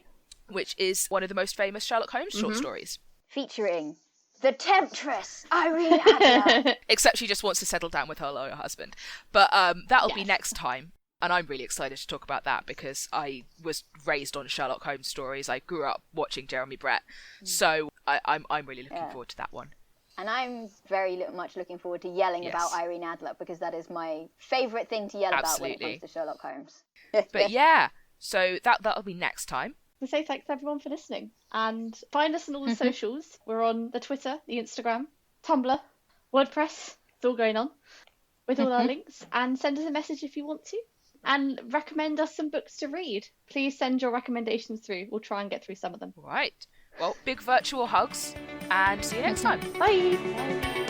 which is one of the most famous Sherlock Holmes short stories. Featuring the Temptress, Irene Adler. Except she just wants to settle down with her lawyer husband. But that'll be next time. And I'm really excited to talk about that because I was raised on Sherlock Holmes stories. I grew up watching Jeremy Brett. So I'm really looking forward to that one. And I'm very much looking forward to yelling about Irene Adler because that is my favourite thing to yell about when it comes to Sherlock Holmes. But yeah, so that'll be next time. We say thanks everyone for listening. And find us on all the socials. We're on the Twitter, the Instagram, Tumblr, WordPress. It's all going on with all our links. And send us a message if you want to. And recommend us some books to read. Please send your recommendations through. We'll try and get through some of them. Right. Well, big virtual hugs and see you next time. Bye.